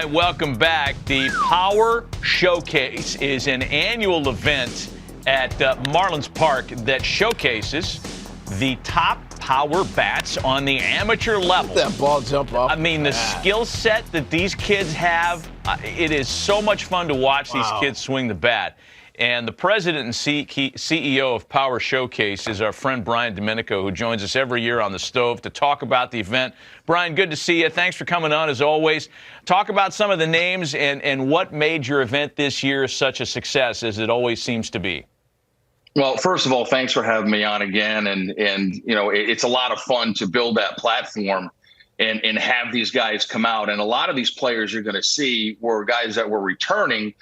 right, welcome back. The Power Showcase is an annual event at Marlins Park that showcases the top power bats on the amateur level. Let that ball jump off. I mean, the skill set that these kids have, it is so much fun to watch these kids swing the bat. And the president and CEO of Power Showcase is our friend Brian Domenico, who joins us every year on the stove to talk about the event. Brian, good to see you. Thanks for coming on, as always. Talk about some of the names and what made your event this year such a success, as it always seems to be. Well, first of all, thanks for having me on again. And you know, it's a lot of fun to build that platform and have these guys come out. And a lot of these players you're going to see were guys that were returning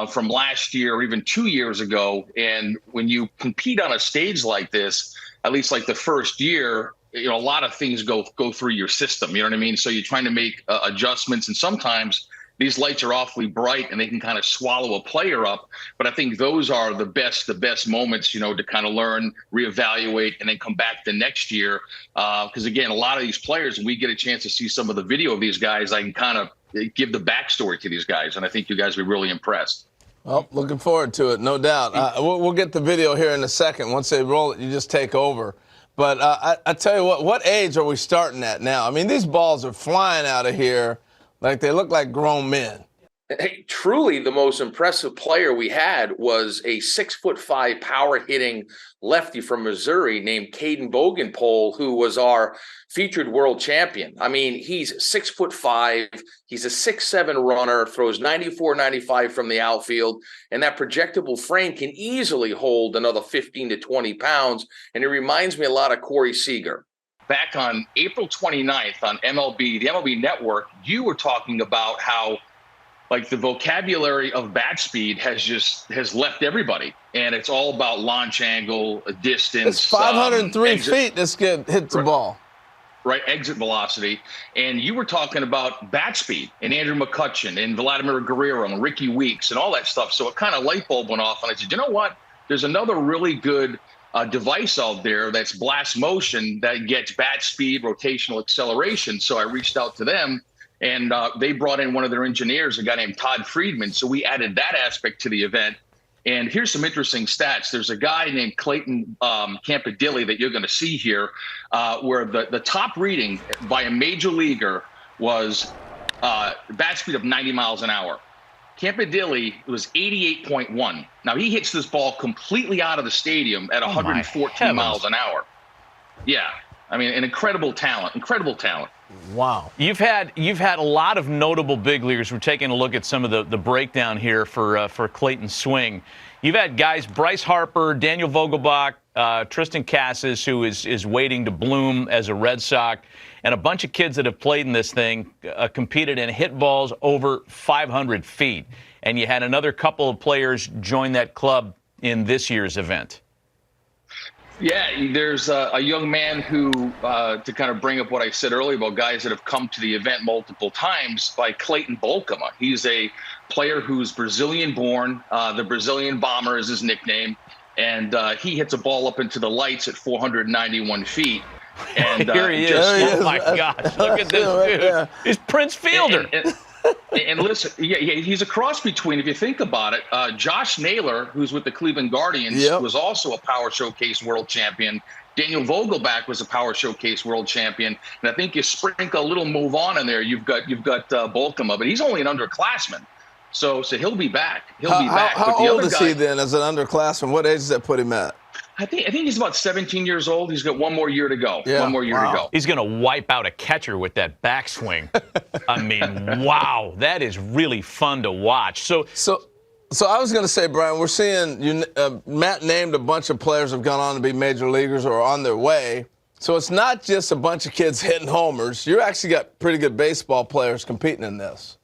from last year or even 2 years ago. And when you compete on a stage like this, at least like the first year, you know, a lot of things go through your system. You know what I mean? So you're trying to make adjustments, and sometimes these lights are awfully bright and they can kind of swallow a player up. But I think those are the best moments, you know, to kind of learn, reevaluate, and then come back the next year. Because again, a lot of these players, when we get a chance to see some of the video of these guys, I can kind of give the backstory to these guys, and I think you guys will be really impressed. Well, looking forward to it, no doubt. We'll get the video here in a second. Once they roll it, you just take over. But I tell you what age are we starting at now? I mean, these balls are flying out of here like they look like grown men. Hey, truly the most impressive player we had was a 6'5" power hitting lefty from Missouri named Caden Bogenpole, who was our featured world champion. I mean, he's 6'5", he's a 6'7" runner, throws 94, 95 from the outfield, and that projectable frame can easily hold another 15 to 20 pounds. And it reminds me a lot of Corey Seager. Back on April 29th on MLB, the MLB Network, you were talking about how like the vocabulary of bat speed has left everybody, and it's all about launch angle, distance. It's 503 feet this kid hits the ball. Right, exit velocity. And you were talking about bat speed and Andrew McCutchen and Vladimir Guerrero and Ricky Weeks and all that stuff. So it kind of light bulb went off, and I said, you know what? There's another really good device out there that's Blast Motion that gets bat speed, rotational acceleration. So I reached out to them. And they brought in one of their engineers, a guy named Todd Friedman. So we added that aspect to the event. And here's some interesting stats. There's a guy named Clayton Campadilli that you're going to see here, where the top reading by a major leaguer was bat speed of 90 miles an hour. Campadilli was 88.1. Now, he hits this ball completely out of the stadium at 114 miles an hour. Yeah. I mean, an incredible talent, Wow. You've had a lot of notable big leaguers. We're taking a look at some of the breakdown here for Clayton's swing. You've had guys, Bryce Harper, Daniel Vogelbach, Tristan Casas, who is waiting to bloom as a Red Sox, and a bunch of kids that have played in this thing, competed and hit balls over 500 feet. And you had another couple of players join that club in this year's event. Yeah, there's a young man who, to kind of bring up what I said earlier about guys that have come to the event multiple times, by Clayton Bolkema. He's a player who's Brazilian-born. The Brazilian Bomber is his nickname. And he hits a ball up into the lights at 491 feet. And here he is. Oh, my gosh. Look at this dude. Yeah. He's Prince Fielder. And listen, he's a cross between, if you think about it, Josh Naylor, who's with the Cleveland Guardians, was also a Power Showcase world champion. Daniel Vogelbach was a Power Showcase world champion. And I think you sprinkle a little move on in there, you've got Bolkema, but he's only an underclassman. So he'll be back. How old is he then as an underclassman? What age does that put him at? I think he's about 17 years old. He's got one more year to go. Yeah. One more year to go. He's going to wipe out a catcher with that backswing. I mean, wow, that is really fun to watch. So I was going to say, Brian, we're seeing Matt named a bunch of players have gone on to be major leaguers or on their way. So it's not just a bunch of kids hitting homers. You actually got pretty good baseball players competing in this.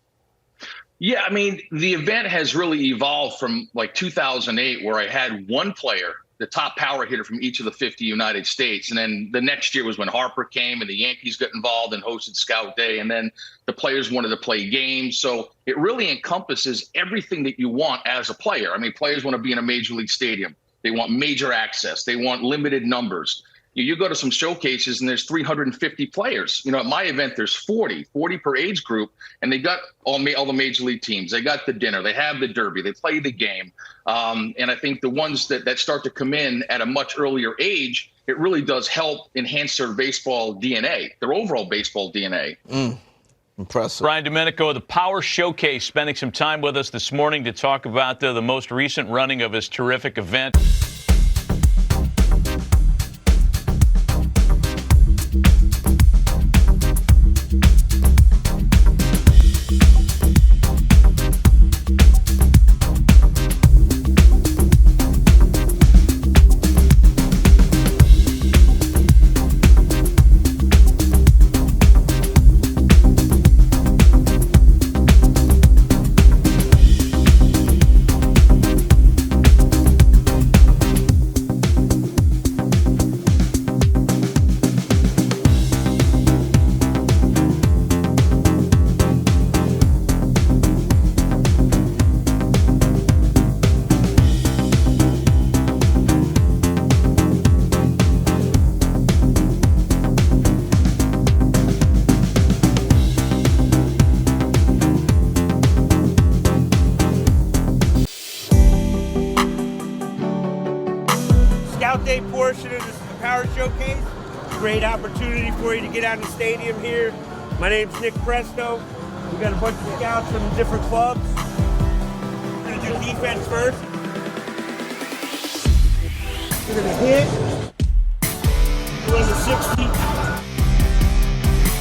Yeah, I mean, the event has really evolved from like 2008, where I had one player, the top power hitter from each of the 50 United States. And then the next year was when Harper came and the Yankees got involved and hosted Scout Day. And then the players wanted to play games. So it really encompasses everything that you want as a player. I mean, players want to be in a major league stadium. They want major access. They want limited numbers. You go to some showcases and there's 350 players. At my event, there's 40 per age group, and they got all the major league teams. They got the dinner, they have the derby, they play the game. And I think the ones that start to come in at a much earlier age, it really does help enhance their baseball DNA, their overall baseball DNA. Impressive. Brian Domenico of the Power Showcase spending some time with us this morning to talk about the most recent running of his terrific event. Scout Day portion of this Power Showcase. Great opportunity for you to get out in the stadium here. My name's Nick Presto. We got a bunch of scouts from different clubs. We're gonna do defense first. We're gonna hit. Run the 60.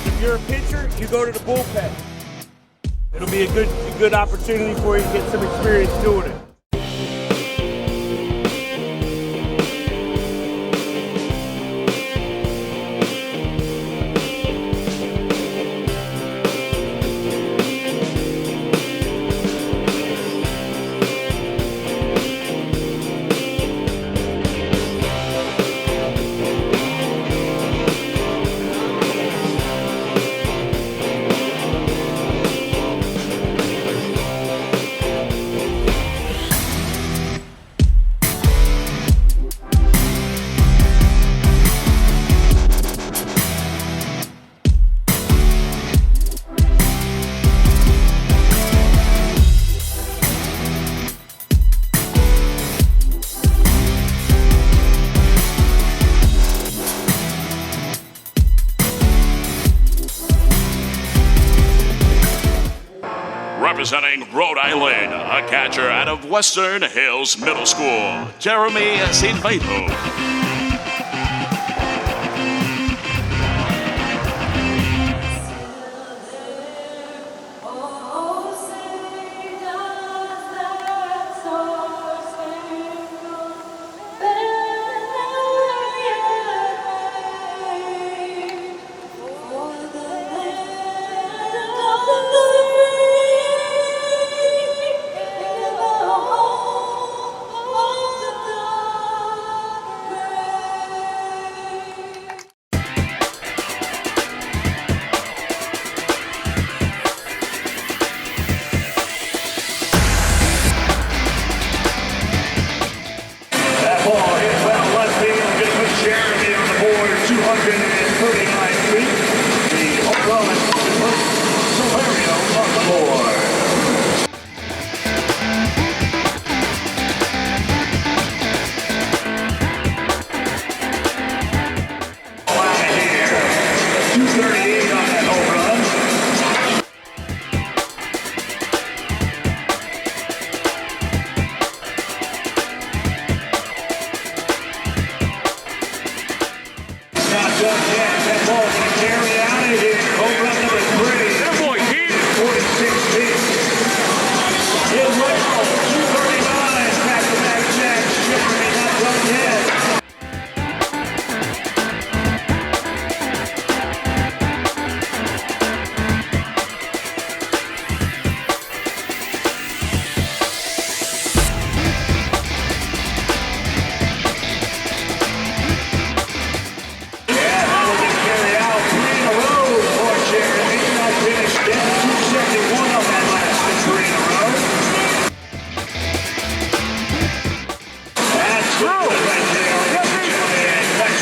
If you're a pitcher, you go to the bullpen. It'll be a good opportunity for you to get some experience doing it. Representing Rhode Island, a catcher out of Western Hills Middle School, Jeremy Silverio.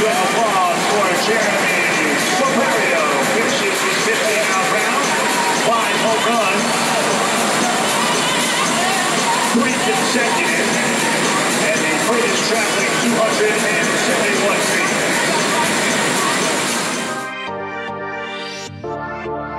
Wow. sit in 71 feet.